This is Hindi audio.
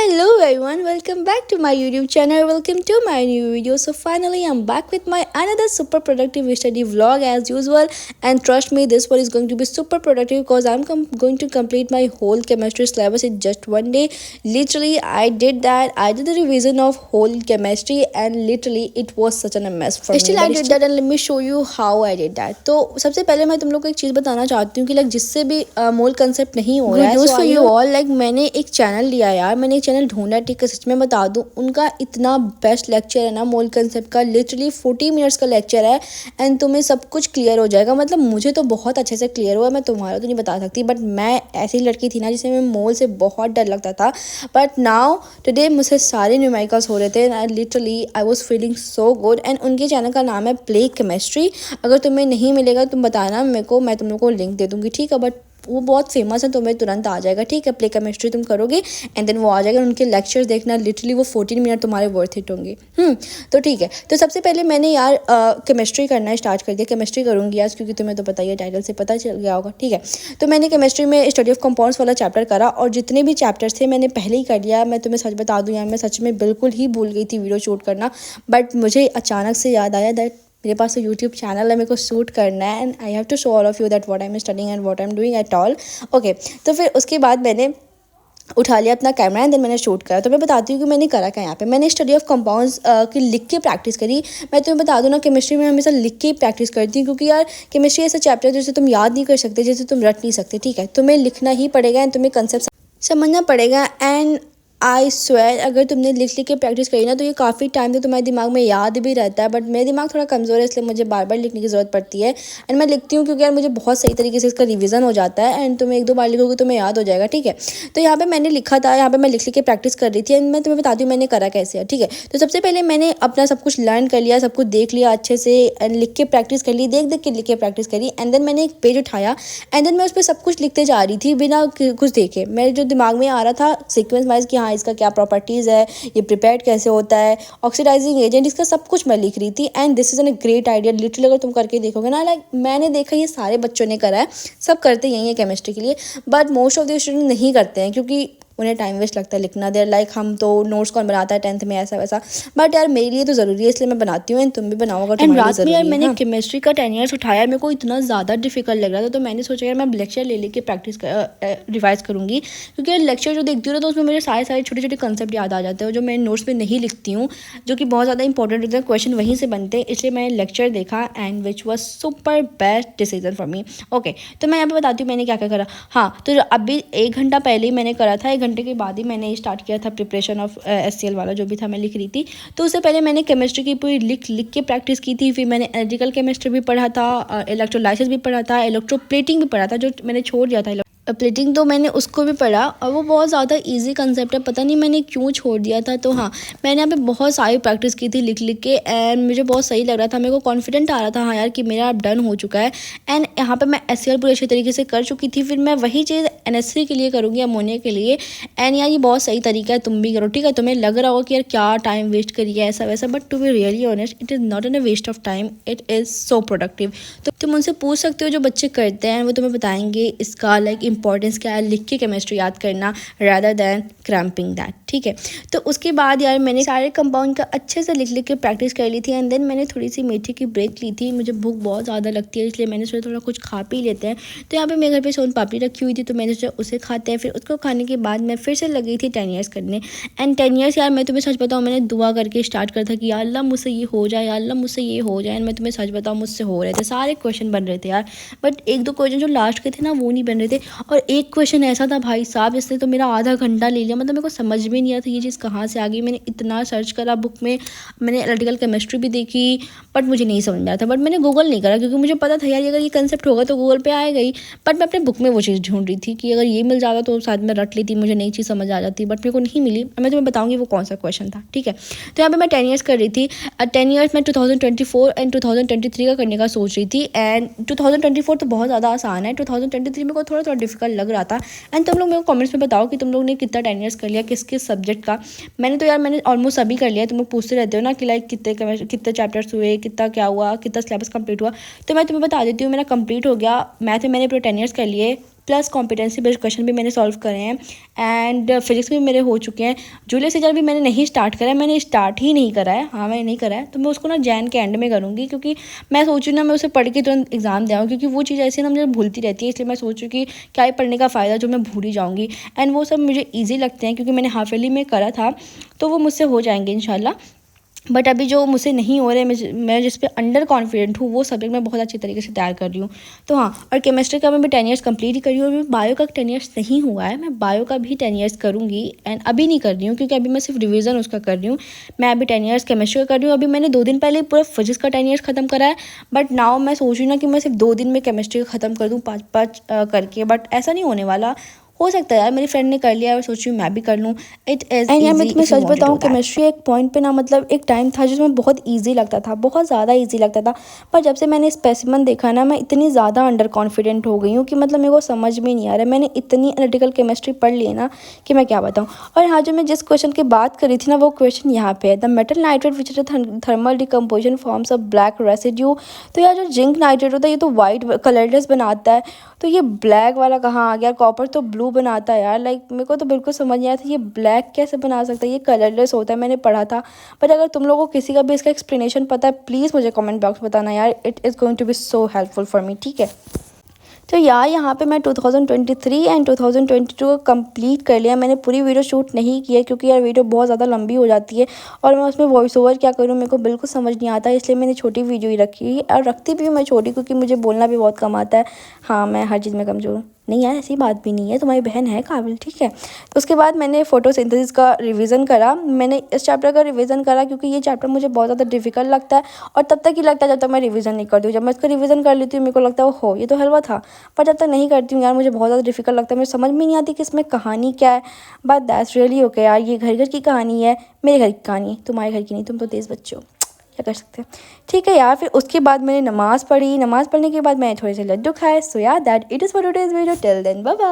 Hello everyone, welcome back to my YouTube channel. Welcome to my new video. So finally I'm back with my another super productive study vlog as usual, and trust me, this one is going to be super productive because I'm going to complete my whole chemistry syllabus in just one day. Literally I did that. I did the revision of whole chemistry and literally it was such a mess for me. Still I did that and let me show you how I did that. तो सबसे पहले मैं तुम लोग को एक चीज़ बताना चाहती हूँ कि लाइक जिससे भी मोल कंसेप्ट नहीं हो रहा है, फॉर यू ऑल, लाइक मैंने एक चैनल लिया यार, मैंने एक चैनल ढूंढा, ठीक है। सच में बता दूं, उनका इतना बेस्ट लेक्चर है ना मोल कंसेप्ट का, लिटरली 40 मिनट्स का लेक्चर है एंड तुम्हें सब कुछ क्लियर हो जाएगा। मतलब मुझे तो बहुत अच्छे से क्लियर हुआ, मैं तुम्हारा तो नहीं बता सकती, बट मैं ऐसी लड़की थी ना जिसे मैं मोल से बहुत डर लगता था, बट नाउ टुडे मुझसे सारे न्यूमेरिकल्स हो रहे थे and literally I was feeling so good. And उनके चैनल का नाम है प्ले केमिस्ट्री। अगर तुम्हें नहीं मिलेगा तुम बताना मेरे को, मैं तुम लोग को लिंक दे दूँगी, ठीक है। बट वो बहुत फेमस है, तुम्हें तुरंत आ जाएगा, ठीक है। प्ले केमिस्ट्री तुम करोगे एंड देन वो आ जाएगा। उनके लेक्चर्स देखना, लिटरली वो 14 मिनट तुम्हारे वर्थ इट होंगे। तो ठीक है। तो सबसे पहले मैंने यार केमिस्ट्री करना स्टार्ट कर दिया। केमिस्ट्री करूँगी आज, क्योंकि तुम्हें तो पता ही है, टाइटल से पता चल गया होगा, ठीक है। तो मैंने केमिस्ट्री में स्टडी ऑफ कंपाउंड्स वाला चैप्टर करा और जितने भी चैप्टर्स थे मैंने पहले ही कर लिया। मैं तुम्हें सच बता दूँ यार, मैं सच में बिल्कुल ही भूल गई थी वीडियो शूट करना, बट मुझे अचानक से याद आया दैट मेरे पास तो यूट्यूब चैनल है, मेरे को शूट करना है and I have to show all of you that what I am studying and what I am doing at all. Okay, तो फिर उसके बाद मैंने उठा लिया अपना कैमरा एंड देन मैंने शूट करा। तो मैं बताती हूँ कि मैंने करा क्या यहाँ पे। मैंने स्टडी ऑफ कंपाउंड्स की लिख के प्रैक्टिस करी। मैं तुम्हें बता दूँ ना, केमिस्ट्री में हमेशा लिख के ही प्रैक्टिस करती हूँ, क्योंकि यार केमिस्ट्री ऐसा चैप्टर है जिसे तुम याद नहीं कर सकते, जैसे तुम रट नहीं सकते, ठीक है। तुम्हें लिखना ही पड़ेगा एंड तुम्हें कंसेप्ट समझना पड़ेगा। एंड आई स्वेयर, अगर तुमने लिख के प्रैक्टिस करी ना तो ये काफ़ी टाइम तक तुम्हारे दिमाग में याद भी रहता है। बट मेरा दिमाग थोड़ा कमज़ोर है, इसलिए मुझे बार बार लिखने की ज़रूरत पड़ती है। एंड मैं लिखती हूँ क्योंकि यार मुझे बहुत सही तरीके से इसका रिवीजन हो जाता है एंड तुम्हें एक दो बार लिखोगे तुम्हें याद हो जाएगा, ठीक है। तो यहाँ पे मैंने लिखा था, यहाँ पे मैं लिख के प्रैक्टिस कर रही थी एंड मैं तुम्हें बताती हूँ मैंने करा कैसे है, ठीक है। तो सबसे पहले मैंने अपना सब कुछ लर्न कर लिया, सब कुछ देख लिया अच्छे से एंड लिख के प्रैक्टिस कर ली, देख देख के लिख के प्रैक्टिस करी। एंड देन मैंने एक पेज उठाया एंड देन मैं उस पर सब कुछ लिखते जा रही थी बिना कुछ देखे। मेरे जो दिमाग में आ रहा था सीक्वेंस वाइज कि हाँ इसका क्या प्रॉपर्टी है, ये प्रिपेयर्ड कैसे होता है, ऑक्सीडाइजिंग एजेंट, इसका सब कुछ मैं लिख रही थी। And this is an great idea, literally अगर तुम करके देखोगे ना, लाइक मैंने देखा ये सारे बच्चों ने करा है, सब करते यही है केमिस्ट्री के लिए, but most of the student नहीं करते हैं क्योंकि उन्हें टाइम वेस्ट लगता है लिखना। देर लाइक हम तो नोट्स कौन बनाता है 10th में, ऐसा वैसा, बट यार मेरे लिए तो ज़रूरी है, इसलिए मैं बनाती हूँ एंड तुम भी बनाओ अगर तुम्हारे लिए ज़रूरी है। मैंने केमिस्ट्री का 10 ईयर्स उठाया, मेरे को इतना ज़्यादा डिफिकल्ट लग रहा था, तो मैंने सोचा यार मैं लेक्चर ले लेके प्रैक्टिस रिवाइज करूँगी, क्योंकि यार लेक्चर जो देखती हूँ ना तो उसमें मेरे सारे छोटे छोटे कंसेप्ट याद आ जाते हैं जो मैं नोट्स में नहीं लिखती हूँ, जो कि बहुत ज़्यादा इंपॉर्टेंट होते हैं, क्वेश्चन वहीं से बनते हैं। इसलिए मैंने लेक्चर देखा and which was super best decision for me. Okay, तो मैं यहाँ पे बताती हूँ मैंने क्या क्या करा। हाँ, तो अभी 1 घंटा पहले ही मैंने करा था, 1 घंटे के बाद ही मैंने स्टार्ट किया था प्रिपरेशन ऑफ SCL वाला जो भी था मैं लिख रही थी। तो उससे पहले मैंने केमिस्ट्री की पूरी लिख के प्रैक्टिस की थी। फिर मैंने एनालिटिकल केमिस्ट्री भी पढ़ा था, इलेक्ट्रोलाइसिस भी पढ़ा था, इलेक्ट्रोप्लेटिंग भी पढ़ा था, जो मैंने छोड़ दिया था। प्लेटिंग तो मैंने उसको भी पढ़ा और वो बहुत ज़्यादा इजी कंसेप्ट है, पता नहीं मैंने क्यों छोड़ दिया था। तो हाँ, मैंने यहाँ पे बहुत सारी प्रैक्टिस की थी लिख के एंड मुझे बहुत सही लग रहा था, मेरे को कॉन्फिडेंट आ रहा था हाँ यार कि मेरा अब डन हो चुका है। एंड यहाँ पे मैं SCL पूरे अच्छे तरीके से कर चुकी थी। फिर मैं वही चीज़ NH3 के लिए करूँगी, अमोनिया के लिए। एंड यार ये बहुत सही तरीका है, तुम भी करो, ठीक है। तुम्हें लग रहा होगा कि यार क्या टाइम वेस्ट करिए ऐसा वैसा, but to be really honest it is not an a waste of time, it is so productive. तो तुम उनसे पूछ सकते हो जो बच्चे करते हैं, वो तुम्हें बताएंगे इसका लाइक इंपॉर्टेंस क्या है, लिख के केमिस्ट्री याद करना रादर दैन क्रैम्पिंग दैट, ठीक है। तो उसके बाद यार मैंने सारे कंपाउंड का अच्छे से लिख के प्रैक्टिस कर ली थी एंड देन मैंने थोड़ी सी मीठे की ब्रेक ली थी। मुझे भूख बहुत ज़्यादा लगती है, इसलिए मैंने सोचा थोड़ा कुछ खा पी लेते हैं। तो यहाँ पे मेरे घर पे सोन पापड़ी रखी हुई थी, तो मैंने सोचा उसे खाते हैं। फिर उसको खाने के बाद मैं फिर से लगी थी 10 ईयर्स करने। एंड 10 ईयर्स यार मैं तुम्हें सच बताऊँ, मैंने दुआ करके स्टार्ट करा था कि यार अल्लाह मुझसे ये हो जाए, यार अल्लाह मुझसे ये हो जाए। एंड मैं तुम्हें सच बताऊँ मुझसे हो रहे थे, सारे क्वेश्चन बन रहे थे यार, बट 1-2 क्वेश्चन जो लास्ट के थे ना वो नहीं बन रहे थे। और एक क्वेश्चन ऐसा था भाई साहब, इसने तो मेरा आधा घंटा ले लिया, मतलब मेरे को समझ में नहीं आया था ये चीज़ कहाँ से आ गई। मैंने इतना सर्च करा बुक में, मैंने एनालिटिकल केमिस्ट्री भी देखी, बट मुझे नहीं समझ में आया था। बट मैंने गूगल नहीं करा क्योंकि मुझे पता था यार अगर ये कंसेप्ट होगा तो गूगल पे आएगा ही। बट मैं अपने बुक में वो चीज़ ढूंढ रही थी कि अगर ये मिल जाता तो शायद मैं रट लेती, मुझे नई चीज़ समझ आ जाती, बट मेरे को नहीं मिली। मैं तुम्हें बताऊँगी वो कौन सा क्वेश्चन था, ठीक है। तो यहाँ पर मैं 10 ईयर्स कर रही थी। 10 ईयर्स मैं 2024 एंड 2023 का करने का सोच रही थी। एंड 2024 तो बहुत ज़्यादा आसान है, 2023 मेरे को थोड़ा डिफिकल्ट लग रहा था। एंड तुम लोग मेरे को कमेंट्स में बताओ कि तुम लोग ने कितना 10 ईयर्स कर लिया, किस किस सब्जेक्ट का। मैंने तो यार मैंने ऑलमोस्ट सभी कर लिया। तुम लोग पूछते रहते हो ना कि लाइक कितने चैप्टर्स हुए, कितना क्या हुआ, कितना सिलेबस कंप्लीट हुआ। तो मैं तुम्हें बता देती हूँ, मेरा कंप्लीट हो गया। मैथ में मैंने पूरे 10 ईयर्स कर लिए, प्लस कॉम्पिटेंसी बेस्ड क्वेश्चन भी मैंने सॉल्व करे हैं एंड फिजिक्स भी मेरे हो चुके हैं। जूलियस सीजर भी मैंने नहीं स्टार्ट करा है, मैंने स्टार्ट ही नहीं करा है, हाँ मैंने नहीं करा है, तो मैं उसको ना जैन के एंड में करूँगी, क्योंकि मैं सोचूँ ना मैं उसे पढ़ के तुरंत एग्जाम दे आऊँ, क्योंकि वो चीज़ ऐसी ना मुझे भूलती रहती है, इसलिए मैं सोचूँ कि क्या ही पढ़ने का फ़ायदा जो मैं भूल ही जाऊँगी। एंड वो सब मुझे ईजी लगते हैं क्योंकि मैंने हाफ ईयरली में करा था, तो वो मुझसे हो जाएंगे इंशाल्लाह। बट अभी जो मुझसे नहीं हो रहे, मैं जिस पे अंडर कॉन्फिडेंट हूँ वो सब्जेक्ट मैं बहुत अच्छी तरीके से तैयार कर रही हूँ। तो हाँ, और केमिस्ट्री का मैं भी 10 ईयर्स कंप्लीट ही करी हूँ, और बायो का 10 ईयर्स नहीं हुआ है, मैं बायो का भी 10 ईयर्स करूँगी। एंड अभी नहीं कर रही हूँ क्योंकि अभी मैं सिर्फ रिवीजन उसका कर रही हूँ। मैं अभी 10 ईयर्स केमिस्ट्री का कर रही हूँ। अभी मैंने 2 दिन पहले पूरा फिजिक्स का 10 ईयर्स खत्म करा है, बट नाउ मैं सोच रही हूँ ना कि मैं सिर्फ 2 दिन में केमिस्ट्री का ख़त्म कर दूँ 5-5 करके, बट ऐसा नहीं होने वाला। हो सकता है यार मेरी फ्रेंड ने कर लिया है और सोच रही हूँ मैं भी कर लूँ। इट इज़ एंड यार मैं तुम्हें सच बताऊँ, केमिस्ट्री एक पॉइंट पे ना, मतलब एक टाइम था जिसमें बहुत ईजी लगता था, बहुत ज़्यादा ईजी लगता था, पर जब से मैंने स्पेसिमन देखा ना, मैं इतनी ज़्यादा अंडर कॉन्फिडेंट हो गई हूँ कि मतलब मेरे को समझ में नहीं आ रहा है। मैंने इतनी एनालिटिकल केमिस्ट्री पढ़ ली है ना कि मैं क्या बताऊँ। और हाँ, जो मैं जिस क्वेश्चन की बात करी थी ना, वो क्वेश्चन यहाँ पे है, the metal nitrate which is thermal decomposition forms of black residue. तो यार जो जिंक नाइट्रेट होता है ये तो वाइट कलरलेस बनाता है, तो ये ब्लैक वाला कहाँ आ गया। कॉपर तो ब्लू बनाता है यार, लाइक मेरे को तो बिल्कुल समझ नहीं आया था ये ब्लैक कैसे बना सकता है, ये कलरलेस होता है, मैंने पढ़ा था। बट अगर तुम लोगों को किसी का भी इसका एक्सप्लेनेशन पता है, प्लीज़ मुझे कमेंट बॉक्स में बताना यार, it is going to be so helpful for me, ठीक है। तो यार यहाँ पे मैं 2023 एंड 2022 को कंप्लीट कर लिया। मैंने पूरी वीडियो शूट नहीं की है क्योंकि यार वीडियो बहुत ज़्यादा लंबी हो जाती है और मैं उसमें वॉइस ओवर क्या करूँ मेरे को बिल्कुल समझ नहीं आता, इसलिए मैंने छोटी वीडियो ही रखी और रखती भी हूँ मैं छोटी, क्योंकि मुझे बोलना भी बहुत कम आता है। हाँ, मैं हर चीज़ में कमज़ोर हूँ। नहीं यार, ऐसी बात भी नहीं है, तुम्हारी बहन है काबिल, ठीक है। तो उसके बाद मैंने फोटोसिंथेसिस का रिवीजन करा। मैंने इस चैप्टर का रिवीजन करा क्योंकि ये चैप्टर मुझे बहुत ज़्यादा डिफिकल्ट लगता है, और तब तक ही लगता है जब तक मैं रिवीजन नहीं करती हूँ। जब मैं इसका रिवीजन कर लेती हूँ मेरे को लगता है हो ये तो हलवा था, पर जब तक नहीं करती हूँ यार मुझे बहुत ज़्यादा डिफिकल्ट लगता है, मुझे समझ में नहीं आती कि इसमें कहानी क्या है। बट दैट्स रियली ओके यार, ये घर घर की कहानी है, मेरे घर की कहानी है, तुम्हारे घर की नहीं, तुम तो तेज़ बच्चे हो, क्या कर सकते हैं। ठीक है यार, फिर उसके बाद मैंने नमाज़ पढ़ी। नमाज़ पढ़ने के बाद मैंने थोड़े से लड्डू खाए। सो यार that it is for today's video, till then bye bye.